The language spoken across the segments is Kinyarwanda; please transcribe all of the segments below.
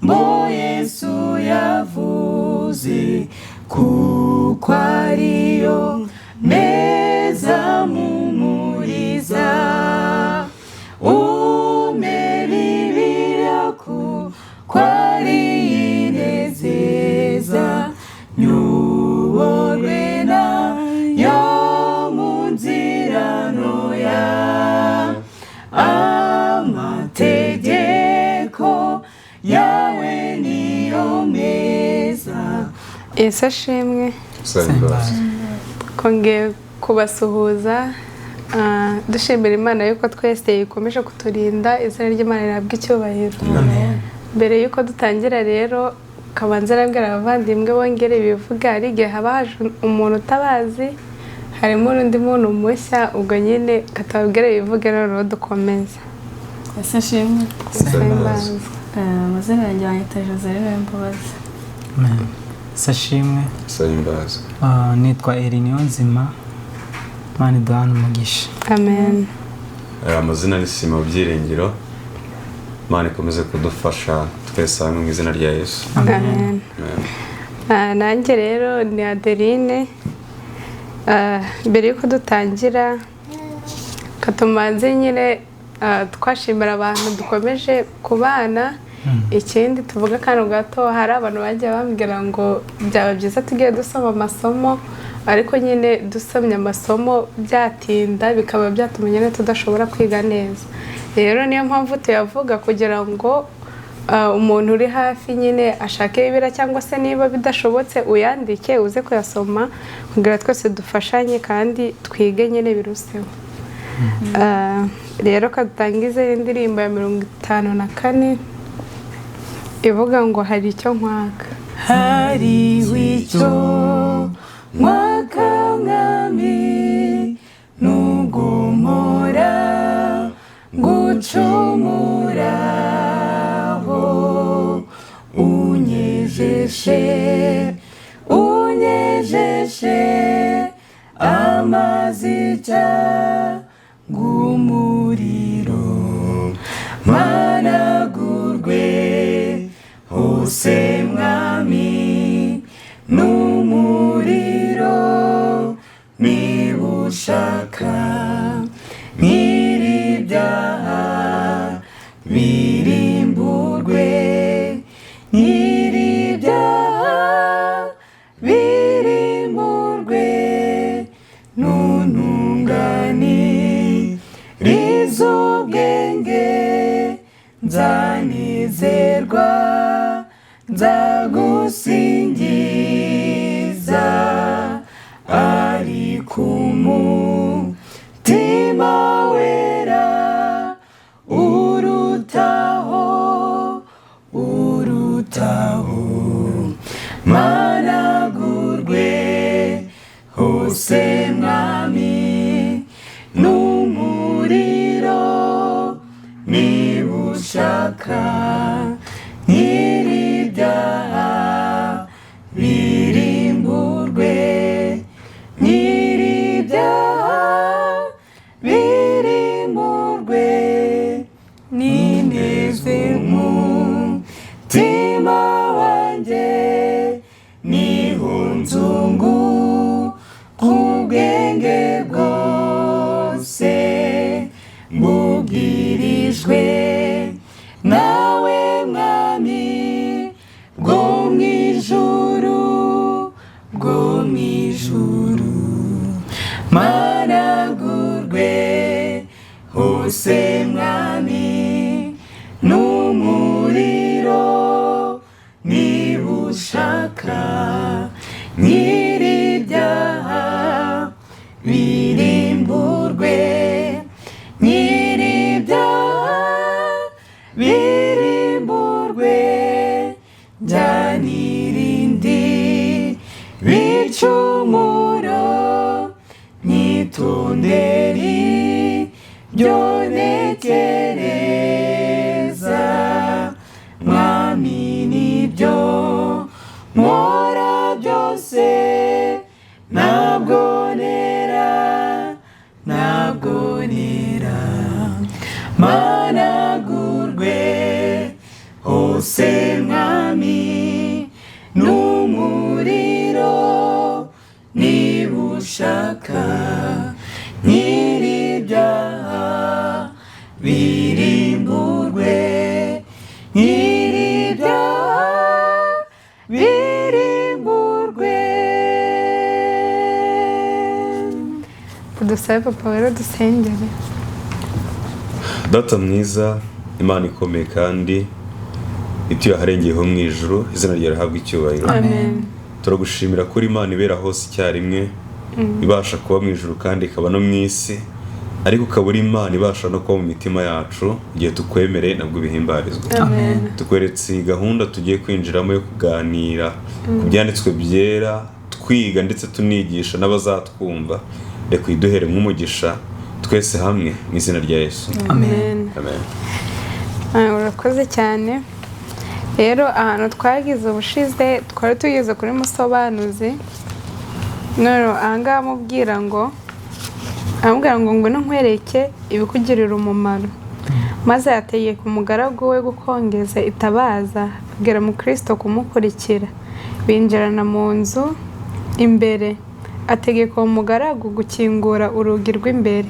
Mo Yesu yavuze kuko ariyo meza mumuriza umeribira kuko ariyinezeza nyuborwe nayo mu nzira ntoya amategeko yawe niyo meza. Yesu ashimwe. Kongeye kubasuhuza dushimira Imana yuko twese ikomeje kuturinda, izina ry'Imana rihabwa icyubahiro. Mbere yuko dutangira rero kabanza arabwira abavandimwe bongere bivuga, ari igihe haba haje umuntu utabazi, harimo n'undi muntu mushya, ubwo nyine katabwira bivuge noneho dukomeza. Yesu ashimwe. Amazina yanjye yanyita Joseline Mbabazi. Sashimwe. Sayimbaza. Nitwa Niyonzima. Mani duhana umugisha. Amen. Amazina ni Sima Byiringiro. Mani ikomeze kudufasha twese hamwe mu izina rya Yesu. Amen. Nanjye rero ni Adeline. Mbere yuko dutangira katumanze nyine twashimira abantu dukomeje kubana. Ikindi tuvuga kano gato, hari abantu bagiye bambwira ngo byaba byiza tugiye dusoma amasomo, ariko nyine dusomye amasomo byatinda bikaba byatuma nyine tudashobora kwiga neza. Rero niyo mpamvu tuyavuga kugira ngo umuntu uri hafi nyine ashake ibira, cyangwa se niba bidashobotse uyandike uze kuyasoma kugira twese dufashanye kandi twige nyine biruseho. Rero kadutangize indirimbo ya 54 ivuga ngo hari icyo nkwaka. Hariho icyo nkwaka mwami, nubwo mpora ngucumuraho, unyejeshe amazi cyangwa umuriro, managurwe hose mwami n'umuriro, niba ushaka nyir'ibyaha birimburwe, nyir'ibyaha birimburwe, nuntunganirize ubwenge, nzanezerwa nzagusingiza, ariko umutima wera urutaho, managurwe hose mwami n'umuriro, niba ushaka nyir'ibyaha birimburwe, nyir'ibyaha birimburwe, nineze umutima wanjye, niho nzunguka ubwenge bwose, mbubwirijwe nawe mwami, bwo mw'ijuru, managurwe hose mwami n'umuriro, niba ushaka nyir'ibyaha birimburwe, nyir'ibyaha birimburwe, byanirindi bicumuro, nyitonderi byonekereza, mwami nibyo nkora byose, ntabwo nera, managurwe hose mwami n'umuriro niba ushaka nyir'ibyaha birimburwe nyir'ibyaha birimburwe. dusabe papa rero dusengere. Data mwiza, Imana ikomeye kandi ituyaharengeyeho mu ijuru, izina ryawe rihabwa icyubahiro. Amen. Turagushimira kuri Imana ibera hose icyarimwe, ibasha kuba mu ijuru kandi ikaba no mu isi, ariko ukaba uri Imana ibasha no kuba mu mitima yacu igihe tukwemereye nabwo bihimbarizwa. Amen. Tukweretse gahunda tugiye kwinjiramo yo kuganira ku byanditswe byera, twiga ndetse tunigisha n'abazatwumva, reka uyiduhere nk'umugisha twese hamwe mu izina rya Yesu. Amen. Amen. Urakoze cyane. Rero ahantu twagize ubushize twari tugeze kuri musobanuzi, none ahangaha amubwira ngo ngwino nkwereke ibikugirira umumaro, maze yategeka umugaragu we gukongeza itabaza abwira Mukristo kumukurikira. Binjirana mu nzu imbere, ategeka uwo mugaragu gukingura urugi rw'imbere.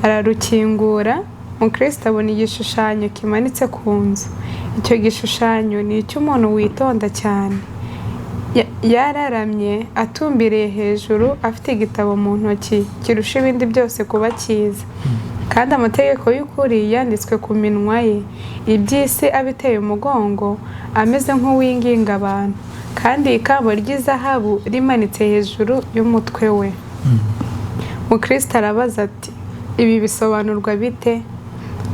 Ararukingura, Mukristo abona igishushanyo kimanitse ku nzu. Icyo gishushanyo ni icy'umuntu witonda cyane, yararamye atumbiriye hejuru, afite igitabo mu ntoki kirusha ibindi byose kuba cyiza, kandi amategeko y'ukuri yanditswe ku minwa ye. Iby'isi abiteye umugongo, ameze nk'uwinginga abantu, kandi ikamba ry'izahabu rimanitse hejuru y'umutwe we. Mukristo arabaza ati, ibi bisobanurwa bite?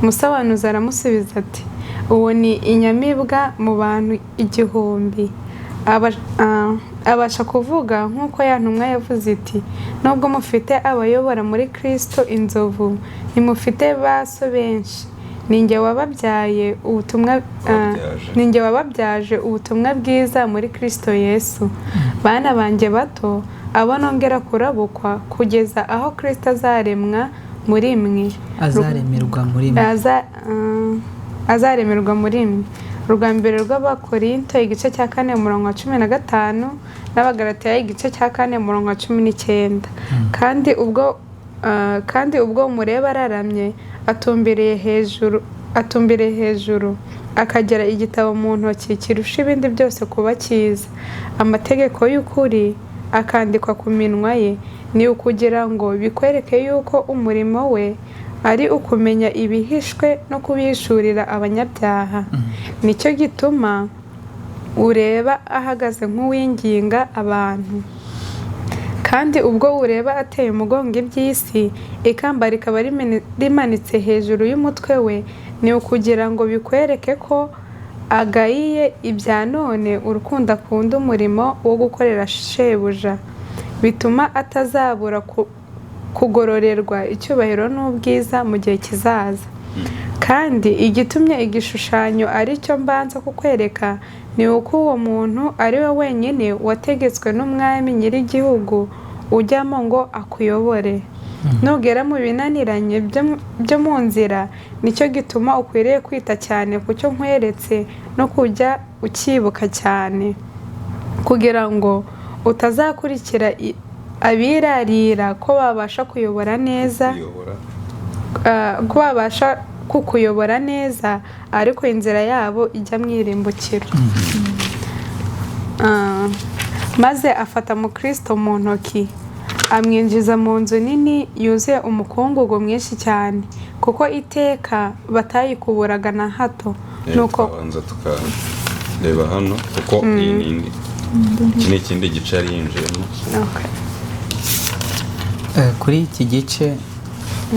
Umusobanuzi aramusubiza ati, uwo ni inyamibwa mu bantu 1000. Abasha kuvuga nk'uko ya ntumwa yavuze iti, nubwo mufite abayobora muri Kristo inzovu, ntimufite baso benshi. Ninjye wababyaje ubutumwa bwiza muri Kristo Yesu. Bana banjye bato, abo nongera kurabukwa kugeza aho Kristo azaremwa muri mwe. Azaremerwa muri mwe. Urwa mbere rw'Abakorinto igice cya 4 umurongo wa 15 n'Abagalatiya igice cya 4 umurongo wa 19. Kandi ubwo mureba araramye atumbiriye hejuru akagera igitabo mu ntoki kirusha ibindi byose kuba cyiza, amategeko y'ukuri akandikwa ku minwa ye. Ni ukugira ngo bikwereke yuko umurimo we ari ukumenya ibihishwe no kubishurira abanyabyaha. Nicyo gituma ureba ahagaze nk'uwinginga abantu. Kandi ubwo ureba ateye umugongo iby'isi, ikamba rikaba rimanitse hejuru y'umutwe we, ni ukugira ngo bikwereke ko agayiye ibya none urukundo akunda umurimo wo gukorera shebuja, bituma atazabura kugororerwa icyubahiro n'ubwiza mu gihe kizaza. Kandi igitumye igishushanyo ari cyo mbanza kukwereka, ni uko uwo muntu ari we wenyine wategetswe n'umwami nyir'igihugu ujyamo ngo akuyobore. Nugera mu binaniranye byo mu nzira, nicyo gituma ukwiriye kwita cyane ku cyo nkweretse no kujya ukibuka cyane, kugira ngo utazakurikira abirarira ko babasha kuyobora neza, ko babasha kukuyobora neza, ariko inzira yabo ijya mu irimbukiro. Maze afata Mukristo mu ntoki, amwinjiza mu nzu nini yuzuye umukungugu mwinshi cyane, kuko iteka batayikuburaga na hato. Nuko banza tukareba hano kuko iki ni ikindi gice yari yinjiyemo. Kuri iki gice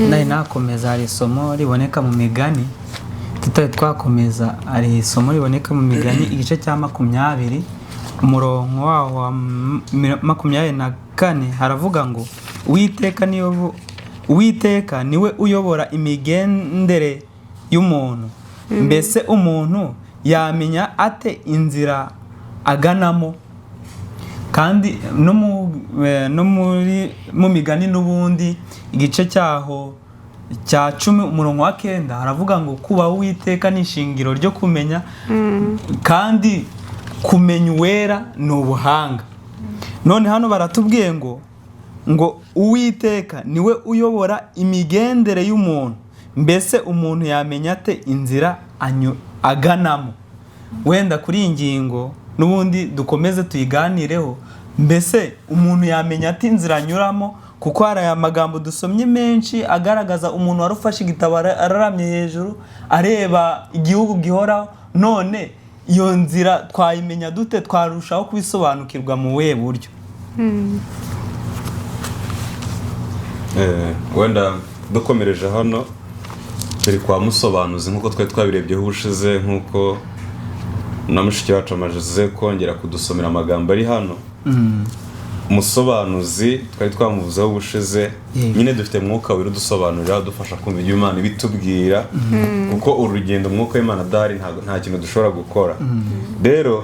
nari nakomeza, hari isomo riboneka mu migani. Tutari twakomeza, hari isomo riboneka mu migani igice cya 20 umurongo waho wa 24 haravuga ngo, Uwiteka niwe uyobora imigendere y'umuntu. Mbese umuntu yamenya ate inzira aganamo? Kandi no mu migani n'ubundi igice cyaho cya 10 umurongo wa 9 haravuga ngo kubaha Uwiteka ni ishingiro ryo kumenya kandi kumenya uwera ni ubuhanga. None hano baratubwiye ngo Uwiteka niwe uyobora imigendere y'umuntu, mbese umuntu yamenya ate inzira aganamo. Wenda kuri iyi ngingo n'ubundi dukomeze tuyiganireho, mbese umuntu yamenya ati inzira anyuramo, kuko hari aya magambo dusomye menshi agaragaza umuntu wari ufashe igitabo araramye hejuru areba igihugu gihoraho. None iyo nzira twayimenya dute, twarushaho kubisobanukirwa mu buhe buryo? Wenda dukomereje hano turi kwa musobanuzi nk'uko twari twabirebyeho ubushize, nk'uko na mushiki wacu amaze kongera kudusomera amagambo ari hano. Umusobanuzi twari twamuvuzeho ubushize, nyine dufite mwuka wera udusobanurira, dufasha kumva ibyo Imana ibitubwira, kuko urugendo mwuka w'Imana adahari nta kintu dushobora gukora. Rero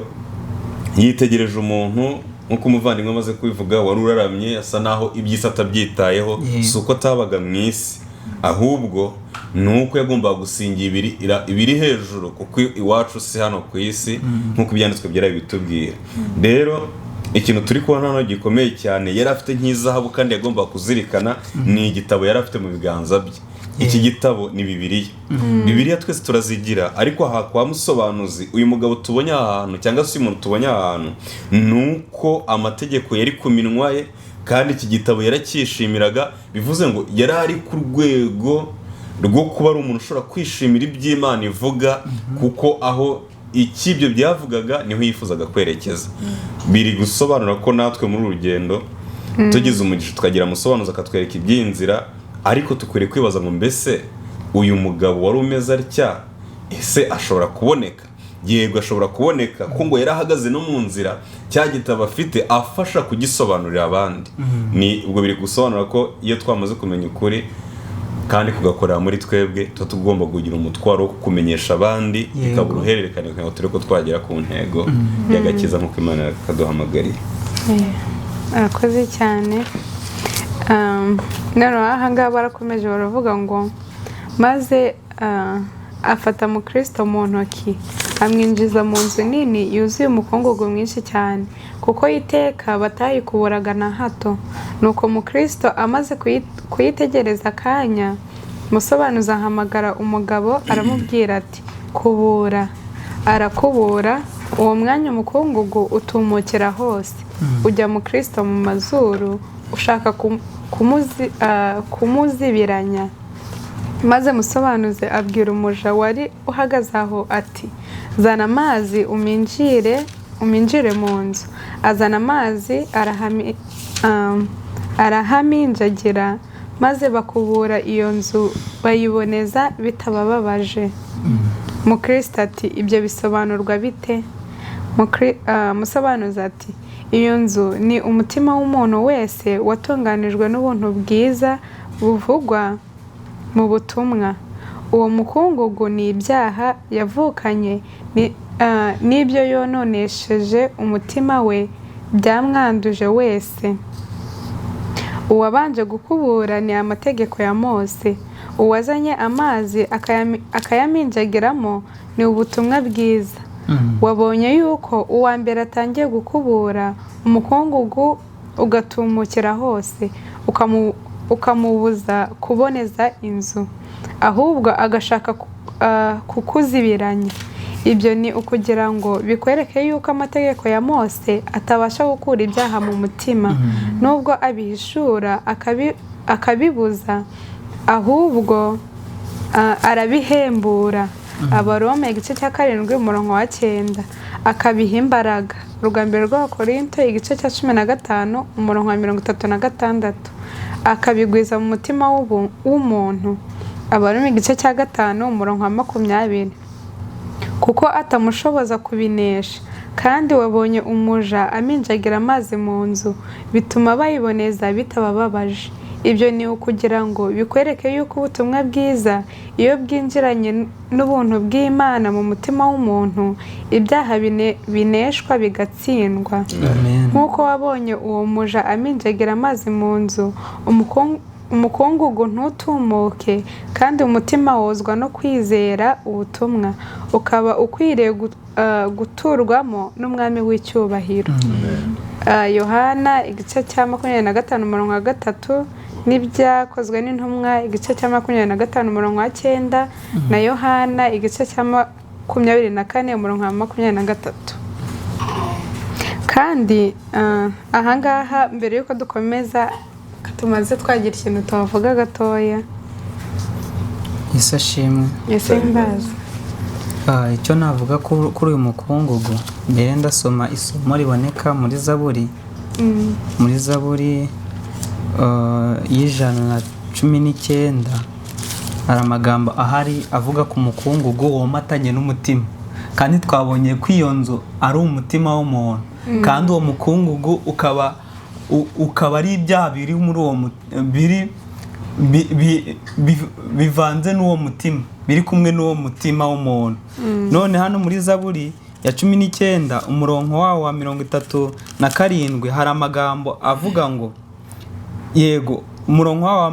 yitegereje umuntu nk'uko umuvandimwe amaze kubivuga, wari uraramye asa naho iby'isi atabyitayeho. Si uko atabaga mu isi, ahubwo ni uko yagombaga gusingira ibiri hejuru, kuko iwacu si hano ku isi nk'uko ibyanditswe byera bitubwira. Rero ikintu turi kubona hano gikomeye cyane yari afite nk'izahabu kandi yagombaga kuzirikana, ni igitabo yari afite mu biganza bye. Iki gitabo ni Bibiliya. Bibiliya twese turazigira, ariko aha kwa musobanuzi uyu mugabo tubonye ahantu, cyangwa se uyu muntu tubonye ahantu, nuko amategeko yari ku minwa ye, kandi iki gitabo yaracyishimiraga. Bivuze ngo yari ari ku rwego rwo kuba ari umuntu ushobora kwishimira iby'Imana ivuga, kuko aho ikibyo byavugaga niho yifuzaga kwerekeza. Biri gusobanura ko natwe muri urugendo tugize umugisha tukagira musobanuzi akatwereka iby'inzira, ariko tukwiriye kwibaza ngo mbese uyu mugabo wari umeze atya, ese ashobora kuboneka? Yego ashobora kuboneka, kuko ngo yarahagaze no mu nzira, cya gitabo afite afasha kugisobanurira abandi. Ni ubwo biri gusobanura ko iyo twamaze kumenya ukuri kandi kugakorera muri twebwe, tuba tugomba kugira umutwaro wo kumenyesha abandi, bikaba uruhererekane kugira ngo tureko twagera ku ntego y'agakiza nk'uko Imana yakaduhamagariye. Arakoze cyane. None aha ngaha barakomeje baravuga ngo maze afata Mukristo mu ntoki amwinjiza mu nzu nini yuzuye umukungugu mwinshi cyane, kuko iteka batayikuburaga na hato. Nuko Mukristo amaze kuyitegereza akanya, musobanuzi ahamagara umugabo aramubwira ati kubura. Arakubura, uwo mwanya umukungugu utumukira hose, ujya Mukristo mu mazuru ushaka kumuzibiranya. Maze musobanuzi abwira umuja wari uhagaze aho ati zana amazi uminjire mu nzu. Azana amazi arahaminjagira, maze bakubura iyo nzu bayiboneza bitabababaje. Mukristo ati ibyo bisobanurwa bite? Musobanuzi ati iyo nzu ni umutima w'umuntu wese watunganijwe n'ubuntu bwiza buvugwa mu butumwa. Uwo mukungugu ni ibyaha yavukanye n'ibyo yononesheje umutima we byamwanduje wese. Uwabanje gukubura ni amategeko ya Mose. Uwazanye amazi akayaminjagiramo ni ubutumwa bwiza. Wabonye yuko uwa mbere atangiye gukubura, umukungugu ugatumukira hose, ukamubuza kuboneza inzu, ahubwo agashaka kukuzibiranya. Ibyo ni ukugira ngo bikwereke yuko amategeko ya Mose atabasha gukura ibyaha mu mutima, nubwo abihishura akabibuza, ahubwo arabihembura. Abaroma igice cya 7 umurongo wa 9 akabiha imbaraga. Urugambiro rw'Abakorinto igice cya 15 umurongo wa 36 akabigwiza mu mutima w'umuntu. Abaroma igice cya 5 umurongo wa 20 kuko atamushoboza kubinesha. Kandi wabonye umuja aminjagira amazi mu nzu, bituma bayiboneza bitabababaje. Ibyo ni ukugira ngo bikwereke yuko ubutumwa bwiza iyo bwinjiranye n'ubuntu bw'Imana mu mutima w'umuntu, ibyaha bineshwa bigatsindwa. Nk'uko wabonye uwo muja aminjagira amazi mu nzu, umukungugu ntutumuke kandi umutima wozwa no kwizera ubutumwa ukaba ukwiriye guturwamo n'umwami w'icyubahiro. Yohana igice cya 25:3 n'ibyakozwe n'intumwa igice cya 25:9 na Yohana igice cya 24:23. kandi ahangaha mbere yuko dukomeza tumaze twagira ikintu tuvuga gatoya. Yesu ashimwe. Yesu imbaza. Icyo navuga kuri uyu mukungugu, mbere ndasoma isomo riboneka muri Zaburi. Muri Zaburi y'119 hari amagambo ahari avuga ku mukungugu womatanye n'umutima, kandi twabonye ko iyo nzu ari umutima w'umuntu, kandi uwo mukungugu ukaba ari ibyaha biri muri uwo bivanze n'uwo mutima, biri kumwe n'uwo mutima w'umuntu. None hano muri Zaburi ya 19 umurongo wawo wa 37 hari amagambo avuga ngo, yego umurongo wawo wa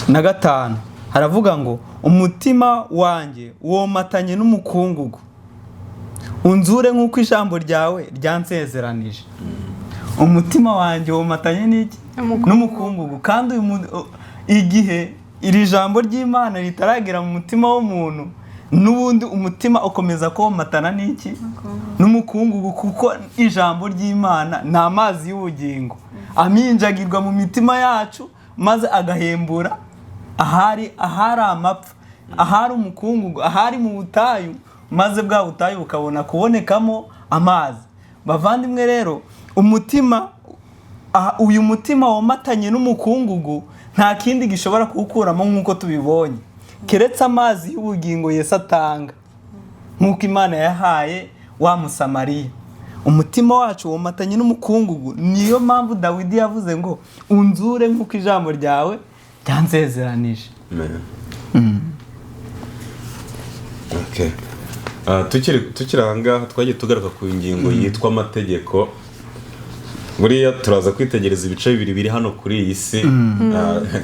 25 haravuga ngo umutima wanjye womatanye n'umukungugu, unzure nk'uko ijambo ryawe ryansezeranije. Umutima wanjye womatanye n'iki? N'umukungugu. Kandi igihe iri jambo ry'Imana ritaragera mu mutima w'umuntu, n'ubundi umutima ukomeza komatana n'iki? N'umukungugu, kuko ijambo ry'Imana ni amazi y'ubugingo aminjagirwa mu mitima yacu, maze agahembura ahari amapfa, ahari umukungugu, ahari mu butayu, maze bwa butayu bukabona kubonekamo amazi. Bavandimwe rero, uyu mutima womatanye n'umukungugu nta kindi gishobora kuwukuramo nk'uko tubibonye, keretse amazi y'ubugingo Yesu atanga, nk'uko Imana yahaye wa Musamariya. Umutima wacu womatanye n'umukungugu, niyo mpamvu Dawidi yavuze ngo unzure nk'uko ijambo ryawe ryansezeranije. Okay. Tukiri ahangaha twagiye tugaruka ku ngingo yitwa amategeko. Buriya turaza kwitegereza ibice bibiri biri hano kuri iyi si,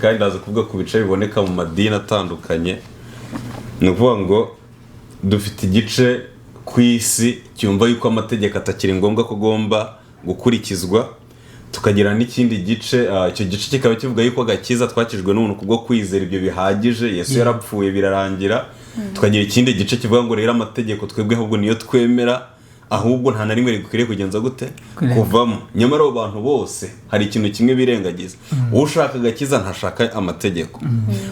kandi ndaza kuvuga ku bice biboneka mu madini atandukanye. Ni ukuvuga ngo dufite igice ku isi cyumva yuko amategeko atakiri ngombwa ko agomba gukurikizwa, tukagira n'ikindi gice, icyo gice kikaba kivuga yuko agakiza twakijwe n'umuntu kubwo kwizera ibyo bihagije, Yesu yarapfuye birarangira. Tukagira ikindi gice kivuga ngo rero amategeko twebwe ahubwo niyo twemera, ahubwo nta na rimwe rikwiriye kugenza gute kuvamo. Nyamara abo bantu bose hari ikintu kimwe birengagiza: ushaka agakiza ntashaka amategeko,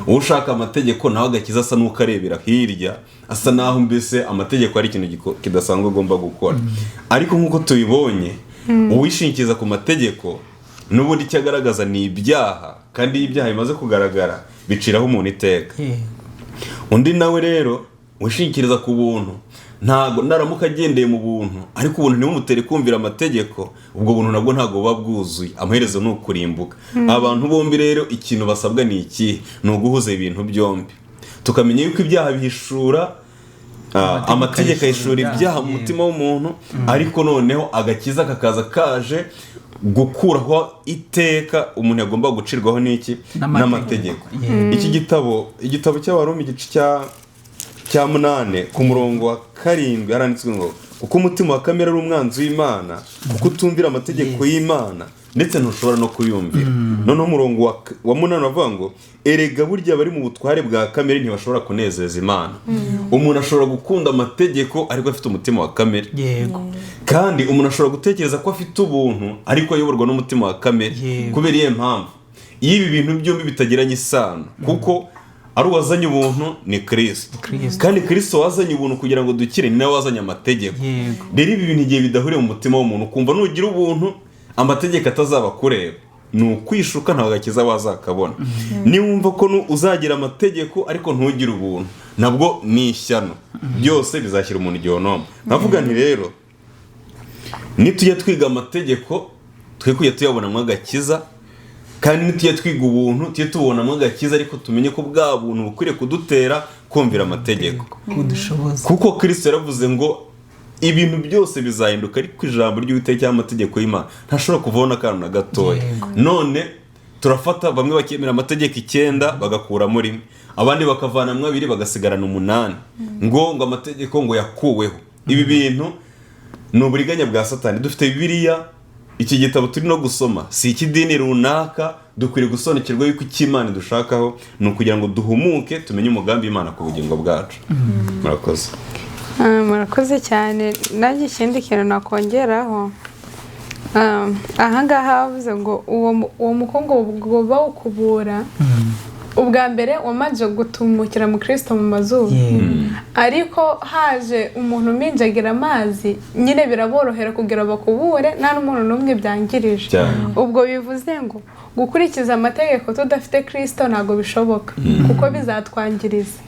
ushaka amategeko nawe agakiza asa n'ukarebera hirya, asa naho mbese amategeko ari ikintu kidasanzwe agomba gukora. Ariko nk'uko tubibonye, uwishingiza ku mategeko n'ubundi icyo agaragaza ni ibyaha, kandi iyo ibyaha bimaze kugaragara biciraho umuntu iteka. Undi nawe rero wishingikiriza ku buntu, ntago naramuka agendeye mu buntu, ariko ubuntu ntibumutere kumvira amategeko, ubwo buntu nabwo ntago buba bwuzuye, amaherezo ni ukurimbuka. Abantu bombi rero ikintu basabwa ni iki? Ni uguhuza ibintu byombi, tukamenya yuko ibyaha bihishura, amategeko ahishura ibyaha mu mutima w'umuntu, ariko noneho agakiza kakaza kaje gukuraho iteka umuntu yagomba gucirwaho n'iki? N'amategeko. Iki igitabo cy'Abaroma igice cya 8 ku murongo wa 7 haranditswe ngo kuko umutima wa kamere ari umwanzi w'Imana, kuko utumvira amategeko y'Imana ndetse ntushobora no kuyumvira. Noneho umurongo wa 8 avuga ngo erega burya bari mu butware bwa kamere ntibashobora kunezeza Imana. Umuntu ashobora gukunda amategeko ariko afite umutima wa kamere. Yego. Kandi umuntu ashobora gutekereza ko afite ubuntu ariko ayoborwa n'umutima wa kamere. Kubera iyo mpamvu iyo ibi bintu byombi bitagiranye isano, kuko ari uwazanye ubuntu ni Kristo, kandi Kristo wazanye ubuntu kugira ngo dukire, ni nawe wazanye amategeko. Rero ibi bintu igihe bidahuriye mu mutima w'umuntu, kumva nugira ubuntu amategeko atazaba kureba, ni ukwishuka ntawe agakiza wazakabona. Niwumva ko uzagira amategeko ariko ntugire ubuntu, nabwo ni ishyano, byose bizashyira umuntu igihonoma. Navuga nti rero nitujya twiga amategeko twe kujya tuyabonamo agakiza, kandi nitujya twiga ubuntu tujye tubonamo agakiza, ariko tumenye ko bwa buntu bukwiriye kudutera kumvira amategeko, kuko Kristo yaravuze ngo ibintu byose bizahinduka, ariko ijambo ry'Uwiteka cy'amategeko y'Imana ntashobora kuvaho n'akantu na gatoya. None turafata bamwe bakemera amategeko 9 bagakuramo rimwe, abandi bakavanamwo 2 bagasigarana 8 ngo amategeko ngo yakuweho. Ibi bintu ni uburiganya bwa Satani. Dufite Bibiliya, iki gitabo turi no gusoma si ikidini runaka, dukwiriye gusobanukirwa yuko Imana dushakaho ni ukugira ngo duhumuke tumenye umugambi Imana ku bugingo bwacu. Murakoze. Murakoze cyane. Nanjye ikindi kintu nakongeraho, ahangaha havuze ngo uwo mukongo bawukubura ubwa mbere wamaze gutumukira mu Kristo mu mazuru, ariko haje umuntu uminjagira amazi nyine biraborohera kugira bakubure nta n'umuntu n'umwe byangirije. Ubwo bivuze ngo gukurikiza amategeko tudafite Kristo ntago bishoboka kuko bizatwangiriza.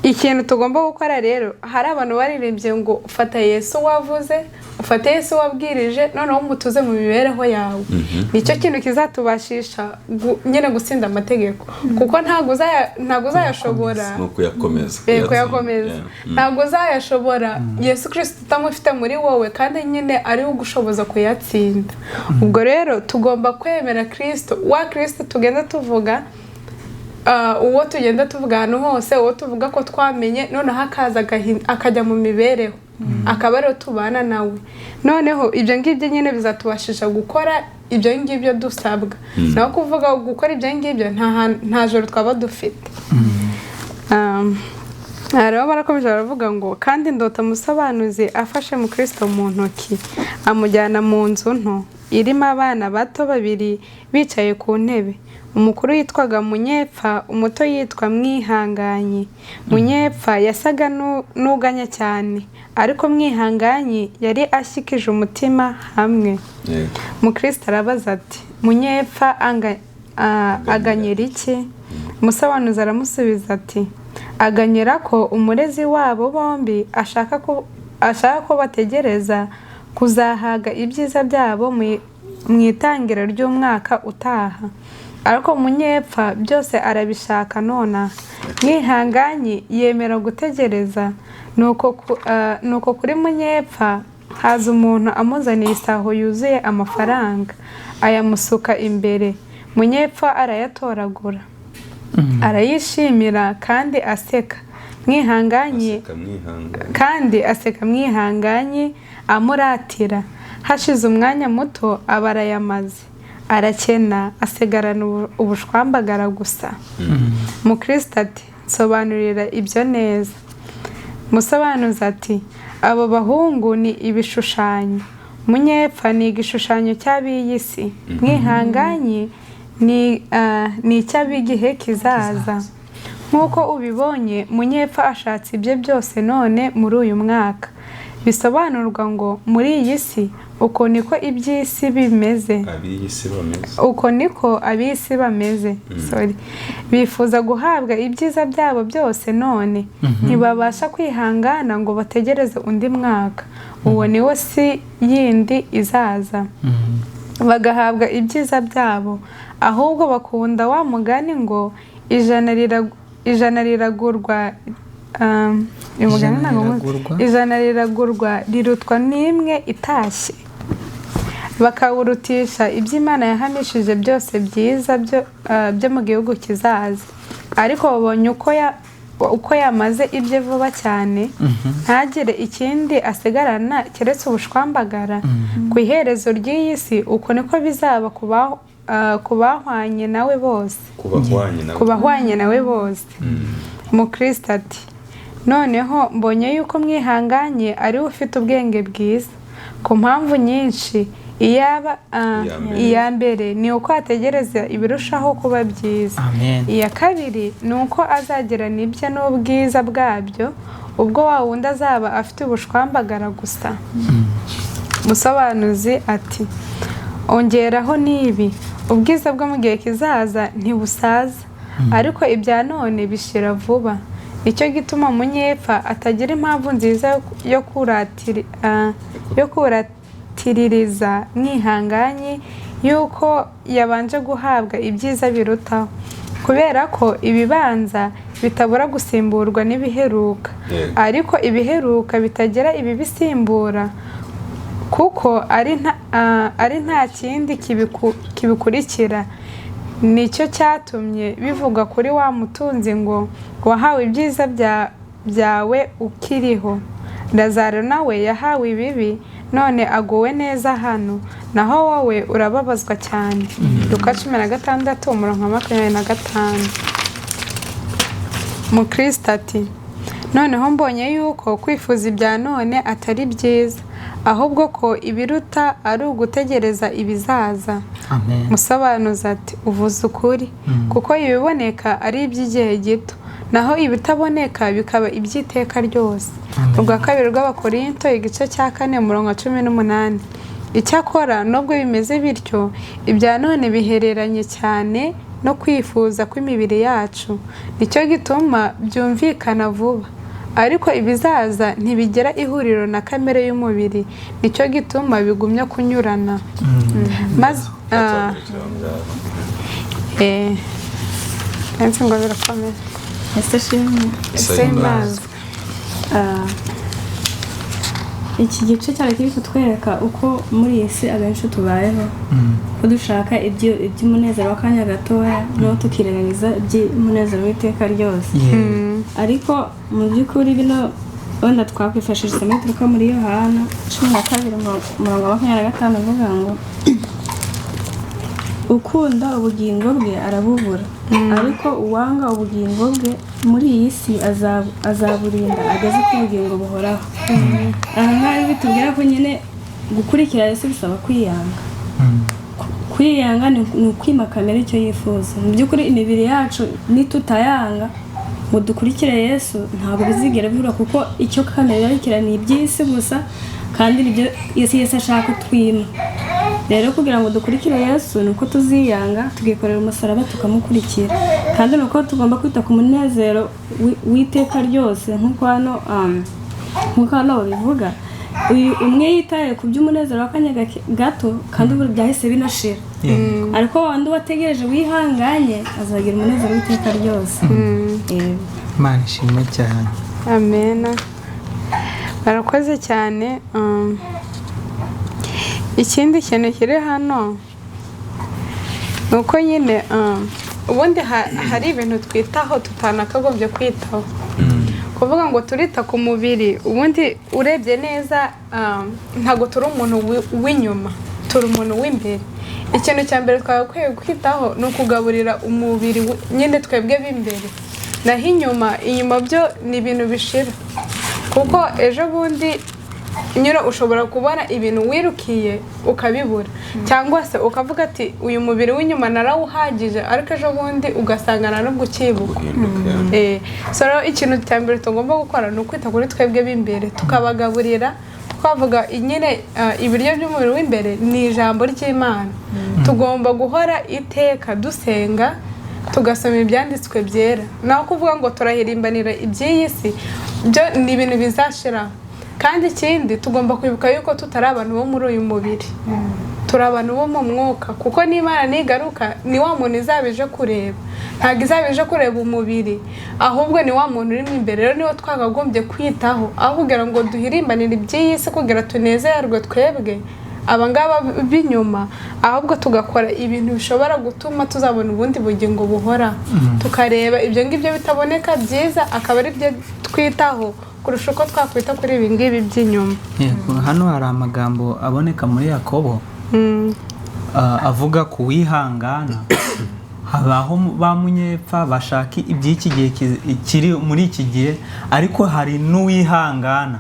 Ikintu tugomba gukora rero, hari abantu baririmbye ngo ufata Yesu wavuze, ufate Yesu wabwirije, noneho umutuze mu mibereho yawe. Nicyo kintu kizatubashisha nyine gutsinda amategeko, kuko ntago uzayashobora no kuyakomeza. Ntago uzayashobora Yesu Kristo utamufite muri wowe, kandi nyine ari ugushoboza kuyatsinda. Ubwo rero tugomba kwemera Kristo, wa Kristo tugenda tuvuga, uwo tugenda tuvuga ahantu hose, uwo tuvuga ko twamenye, noneho akaza akajya mu mibereho, akaba ariyo tubana nawe. Noneho ibyo ngibyo nyine bizatubashisha gukora ibyo ngibyo dusabwa. Naho kuvuga gukora ibyo ngibyo nta joro twaba dufite. Rero barakomeje baravuga ngo kandi ndota umusobanuzi afashe mu Kristo mu ntoki, amujyana mu nzu nto irimo abana bato 2 bicaye ku ntebe. Umukuru yitwaga Munyepfa, umuto yitwa Mwihanganyi. Munyepfa yasaga n'uganya cyane, ariko Mwihanganyi yari ashyikije umutima hamwe. Mu Kristo arabaza ati, Munyepfa aganyira iki? Umusobanuzi aramusubiza ati, aganyira ko umurezi wabo bombi ashaka ko bategereza kuzahaga ibyiza byabo mu itangira ry'umwaka utaha. Ariko Munyepfa byose arabishaka nona. Mwihanganyi yemera gutegereza. Nuko kuri Munyepfa haza umuntu amuzaniye isaho yuzuye amafaranga, ayamusuka imbere. Munyepfa arayatoragura, arayishimira kandi aseka. Mwihanganyi amuratira. Hashize umwanya muto aba arayamaze, arakena, asigarana ubushwambagara gusa. Mu Kristo ati, nsobanurira ibyo neza. Musobanuzi ati, abo bahungu ni ibishushanyo. Munyepfa ni igishushanyo cy'ab'iyi si. Mwihanganyi ni icy'ab'igihe kizaza. Nk'uko ubibonye, Munyepfa ashatse ibye byose none muri uyu mwaka. Bisobanurwa ngo muri iyi si uko niko iby'isi bimeze. Uko niko ab'isi bameze. Bifuza guhabwa ibyiza byabo byose none, ntibabasha kwihangana ngo bategereze undi mwaka. Uwo ni wo si yindi izaza, bagahabwa ibyiza byabo. Ahubwo bakunda wa mugani ngo ijana riragurwa rirutwa n'imwe itashye. Bakawurutisha iby'Imana yahanishije byose byiza byo mu gihugu kizaza. Ariko babonye uko yamaze ibye vuba cyane, ntagire ikindi asigarana keretse ubushwambagara. Ku iherezo ry'iyi si uko niko bizaba kubahwanye nawe bose. Mu Kristo ati, noneho mbonye yuko Mwihanganye ari we ufite ubwenge bwiza. Ku mpamvu nyinshi, iya mbere ni uko ategereza ibirushaho kuba byiza. Iya kabiri ni uko azagerana ibye n'ubwiza bwabyo ubwo wa wundi azaba afite ubushwambagara gusa. Musobanuzi ati, ongeraho n'ibi, ubwiza bwo mu gihe kizaza ntibusaza, ariko ibya none bishira vuba. Nicyo gituma Munyepfa atagira impamvu nziza yo kuratiririza Mwihanganye yuko yabanje guhabwa ibyiza birutaho, kubera ko ibibanza bitabura gusimburwa n'ibiheruka, ariko ibiheruka bitagira ibibisimbura, kuko ari nta kindi kibikurikira. nicyo cyatumye bivuga kuri wa mutunzi ngo wahawe ibyiza byawe ukiriho. Lazaro nawe yahawe ibibi none aguwe neza hano, naho wowe urababazwa cyane. Luka 16:25. Mukristo ati noneho mbonye yuko kwifuza ibya none atari byiza, ahubwo ko ibiruta ari ugutegereza ibizaza. Amen. Musobanuza ati uvuze ukuri, kuko ibiboneka ari iby'igihe gito, naho ibitaboneka bikaba iby'iteka ryose. Urwa kabiri rw'Abakorinto 4:18. Icyakora nubwo bimeze bityo, ibya none bihereranye cyane no kwifuza kw'imibiri yacu, nicyo gituma byumvikana vuba. Ariko ibizaza ntibigera ihuriro na kamere y'umubiri, nicyo gituma bigumya kunyurana. Maze ngo birakomeye. Ese shimwe Semazi. Iki gice cyari kiri kutwereka uko muri iyi si abenshi tubayeho, ko dushaka iby'umunezero w'akanya gatoya no tukirengagiza iby'umunezero w'iteka ryose. Ariko mu by'ukuri bino wenda twakwifashisha isomo rituruka muri Yohana 12:25 avuga ngo ukunda ubugingo bwe arabubura, ariko uwanga ubugingo bwe muri iyi si azaburinda ageze ku bugingo buhoraho. Aha ngaha bitubwira ko nyine gukurikira Yesu bisaba kwiyanga. Kwiyanga ni ukwima kamere icyo yifuza. Mu by'ukuri imibiri yacu nitutayanga ngo dukurikire Yesu ntabwo bizigera bihura, kuko icyo kamere yarikira ni iby'isi gusa, kandi nibyo Yesu ashaka twima. Rero kugira ngo dukurikire Yesu nuko tuziyanga, tugikorera umusaraba tukamukurikira, kandi nuko tugomba kwita ku munezero w'iteka ryose. Nk'uko hano bivuga, umwe yitaye ku by'umunezero w'akanya gato kandi ubu byahise binashira, ariko wandi wategereje wihanganye azagira umunezero w'iteka ryose. Imana ishimwe cyane. Amen. Barakoze cyane. Ikindi kintu kiri hano ni uko nyine ubundi hari ibintu twitaho tutanakagombye kwitaho. Kuvuga ngo turita ku mubiri, ubundi urebye neza ntabwo turi umuntu w'inyuma, turi umuntu w'imbere. Ikintu cya mbere twakwiye kwitaho ni ukugaburira umubiri nyine twebwe b'imbere, naho inyuma byo ni ibintu bishira, kuko ejo bundi nyine ushobora kubona ibintu wirukiye ukabibura, cyangwa se ukavuga ati uyu mubiri w'inyuma narawuhagije, ariko ejo bundi ugasangana no gukibuka. So ikintu cya mbere tugomba gukora ni ukwita kuri twebwe b'imbere, tukabagaburira. Twavuga nyine ibiryo by'umubiri w'imbere ni ijambo ry'Imana. Tugomba guhora iteka dusenga, tugasoma ibyanditswe byera, naho kuvuga ngo turahirimbanira iby'iyi si, byo ni ibintu bizashiraho. Kandi ikindi tugomba kwibuka yuko tutari abantu bo muri uyu mubiri, turi abantu bo mu mwuka, kuko n'Imana nigaruka ni wa muntu izabije kureba, ntabwo izabije kureba umubiri, ahubwo ni wa muntu uri imbere. Rero niwo twakagombye kwitaho, aho kugira ngo duhirimbanire iby'iyi si kugira tunezerwe twebwe abangaba b'inyuma, ahubwo tugakora ibintu bishobora gutuma tuzabona ubundi bugingo buhora. Tukareba ibyo ngibyo bitaboneka byiza, akaba ari byo twitaho kurusha uko twakwita kuri ibi ngibi by'inyuma. Hano hari amagambo aboneka muri Yakobo avuga ku wihangana. Habaho ba munyepfa bashaka iby'iki gihe kiri muri iki gihe, ariko hari n'uwihangana.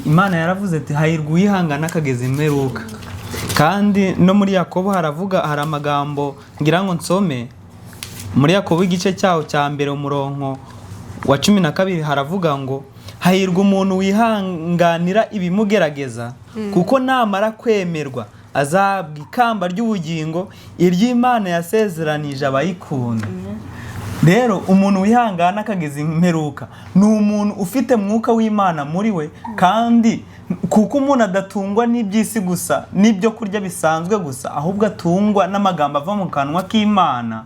Imana yaravuze ati hahirwa uwihangana akageza imperuka. Kandi no muri Yakobo hari amagambo ngira ngo nsome muri Yakobo igice cyaho cya mbere umurongo wa 12 haravuga ngo hahirwa umuntu wihanganira ibimugerageza, kuko namara kwemerwa azabwa ikamba ry'ubugingo iry'Imana yasezeranije abayikunda. Rero umuntu wihangana akageza imperuka ni umuntu ufite mwuka w'Imana muri we, kandi kuko umuntu adatungwa n'iby'isi gusa n'ibyo kurya bisanzwe gusa, ahubwo atungwa n'amagambo ava mu kanwa k'Imana.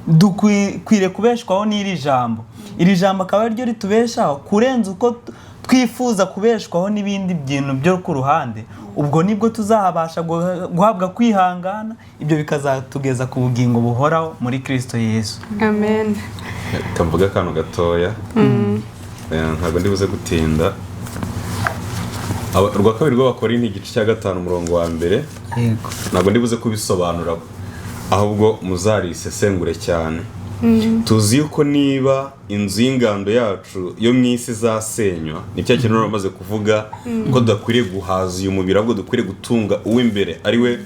Dukwiriye kubeshwaho n'iri jambo. Iri jambo akaba ryo ritubeshaho kurenza uko twifuza kubeshwaho n'ibindi bintu byo ku ruhande, ubwo nibwo tuzahabasha guhabwa kwihangana, ibyo bikazatugeza ku bugingo buhoraho muri Kristo Yesu. Amen. Kamvuga akantu gatoya, ntabwo ndibuze gutinda. Urwa kabiri rw'Abakorinto igice cya 5 umurongo wa mbere, Yego. ntabwo ndibuze kubisobanura, ahubwo muzarisesengure cyane. Tuzi yuko niba inzu y'ingando yacu yo mu isi izasenywa, ni cya kintu namaze kuvuga, ko dukwiriye guhaza uyu mubiri, ahubwo dukwiriye gutunga uw'imbere ari we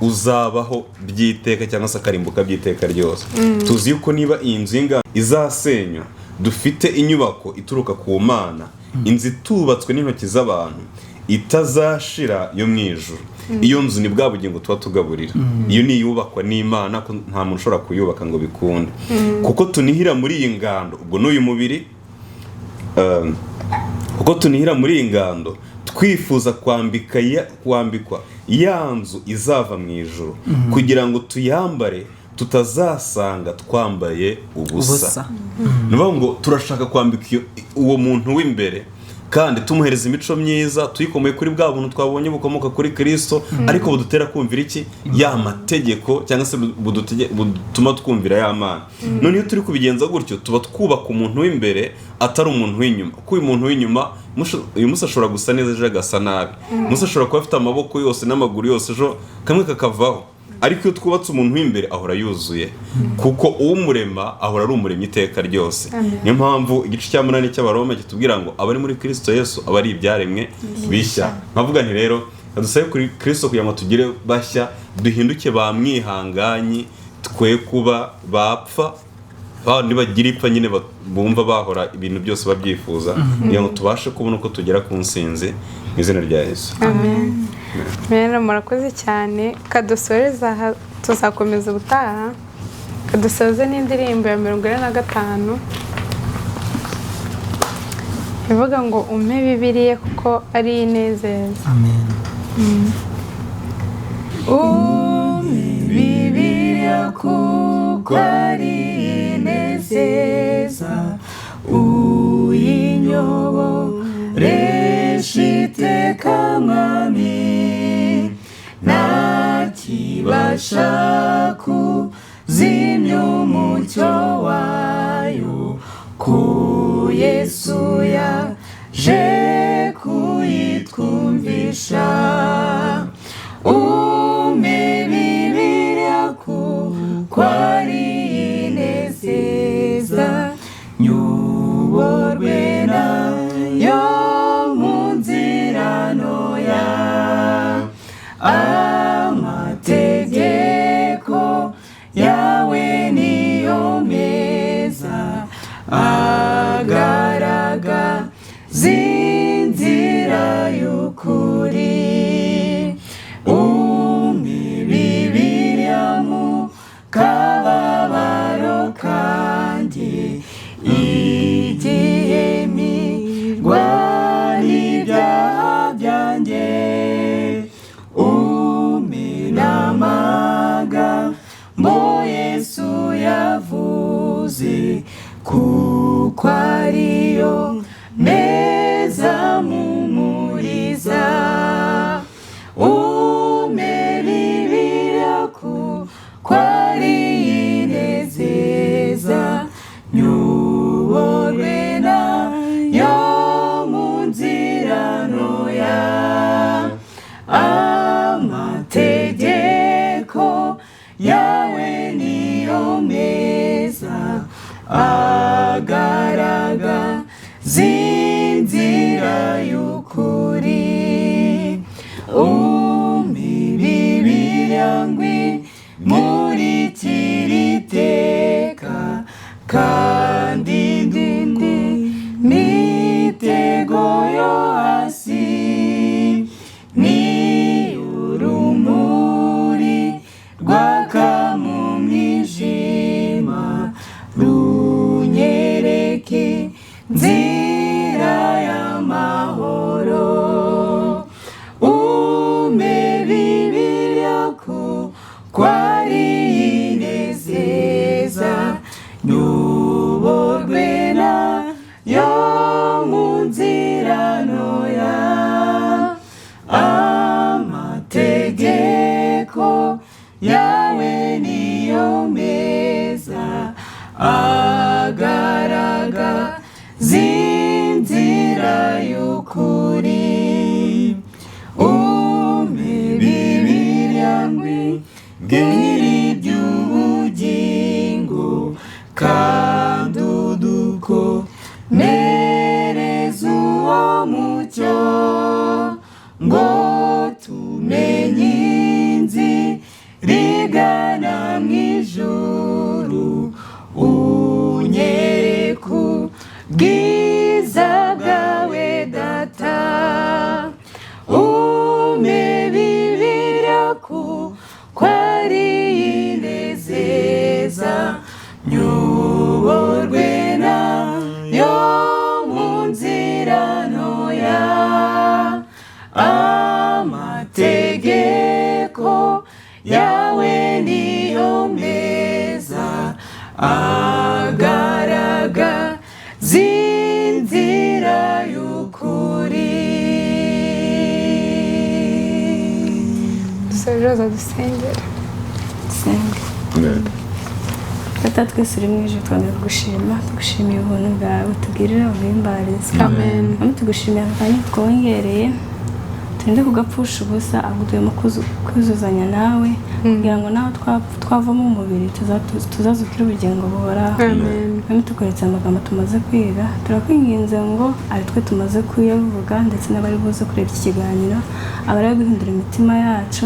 uzabaho by'iteka cyangwa se akarimbuka by'iteka ryose. Tuzi yuko niba iyi nzu y'ingando izasenywa, dufite inyubako ituruka ku Mana, inzu itubatswe n'intoki z'abantu, itazashira yo mu ijuru. Iyo nzu ni bwa bugingo tuba tugaburira. Iyo ni yubakwa n'Imana, ko nta muntu ushobora kuyubaka ngo bikunde. Kuko tunihira muri iyi ngando, ubwo n'uyu mubiri, kuko tunihira muri iyi ngando twifuza kwambikwa ya nzu izava mu ijuru, kugira ngo tuyambare tutazasanga twambaye ubusa. Nuvuga ngo turashaka kwambika uwo muntu w'imbere, kandi tumuhereza imico myiza, tuyikomeye kuri bwa buntu twabonye bukomoka kuri Kristo, ariko budutera kumvira iki? Ya mategeko, cyangwa se budutuma twumvira ya Mana. None iyo turi kubigenza gutyo, tuba twubaka umuntu w'imbere atari umuntu w'inyuma. Kuko uyu muntu w'inyuma, uyu munsi ashobora gusa neza, ejo agasa nabi. Umunsi ashobora kuba afite amaboko yose n'amaguru yose, ejo kamwe kakavaho. Ariko iyo twubatse umuntu w'imbere, ahora yuzuye, kuko umurema ahora ari umuremyi iteka ryose. Niyo mpamvu igice cya 8 cy'Abaroma kitubwira ngo abari muri Kristo Yesu aba ari ibyaremwe bishya. Nkavuga nti rero, dusabe kuri Kristo kugira ngo tugire bashya, duhinduke ba mwihanganye, twe kuba bapfa, nibagira ipfa nyine bumva bahora ibintu byose babyifuza, kugira ngo tubashe kubona uko tugera ku nsinzi mu izina rya Yesu. Amen. Rero murakoze cyane, kadusoreza aha, tuzakomeza ubutaha, kadusoze n'indirimbo ya 45 ivuga ngo umpe Bibiliya kuko ari inezeza. Amen. Umpe Bibiliya kuko ari inezeza, uyinyoboresha iteka mwami, ntakibasha kuzimya umucyo wayo, ko Yesu yaje kuyitwumvisha. Umpe Bibiliya kuko ari inezeza, nyuborwe nayo mu nzira ntoya, amategeko yawe niyo meza, agaragaza inzira y'ukuri. Umpe Bibiliya mu kababaro kanjye, igihe mpigwa n'ibyaha byanjye. Umpe n'amagambo Yesu yavuze, kuko ariyo meza mumuriza. Umpe Bibiliya kuko ari inezeza, nyuborwe nayo mu nzira ntoya, amategeko yawe niyo meza, agaragaza inzira y'ukuri. Umpe Bibiliya ngwi murikira iteka, kandi ndinde imitego yo hasi. Ni urumuri rwaka mu mwijima, runyereke inzira y'amahoro. Umpe Bibiliya kuko ari inezeza, nyuborwe nayo mu nzira Roza dusengera. Senga. Data twese uri mu ijuru twongera kugushima, tugushimiye ubuntu bwawe, tugirira ubuhimbarize. Amen. Kandi tugushimiye akanya twongereye, turinde kugapfusha ubusa, ahubwo turimo kuzuzanya nawe, kugira ngo nawe twava mu mubiri tuzazukire ubugingo buhoraho. Amen. Kandi tukuretse amagambo tumaze kwiga, turakwinginze ngo ari twe tumaze kuyavuga ndetse n'abari buze kureba iki kiganiro, abari guhindura imitima yacu,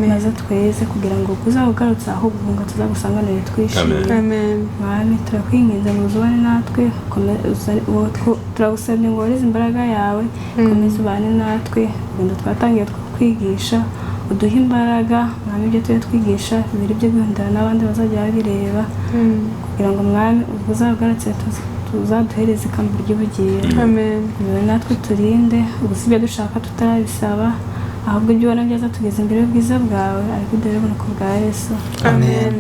maze tweze kugira ngo uzabugarutse aho guhunga tuzagusanganire twishimye. Amen. Mwami turakwinginze ngo uzubane natwe, turagusabye ngo warize imbaraga yawe, komeza ubane natwe, urugendo twatangiye kwigisha, uduhe imbaraga, mwami ibyo tujya twigisha bibiri byo guhindura n'abandi bazajya babireba, kugira ngo mwami ubwo uzabugarutse tuzaduhereze ikamba ry'ubugingo. Amen. Natwe turinde ubwo si ibyo dushaka tutarabisaba, ahubwo ibyo ubona byaza tugeze imbere y'ubwiza bwawe, ariko dore ubuntu bwa Yesu. Amen.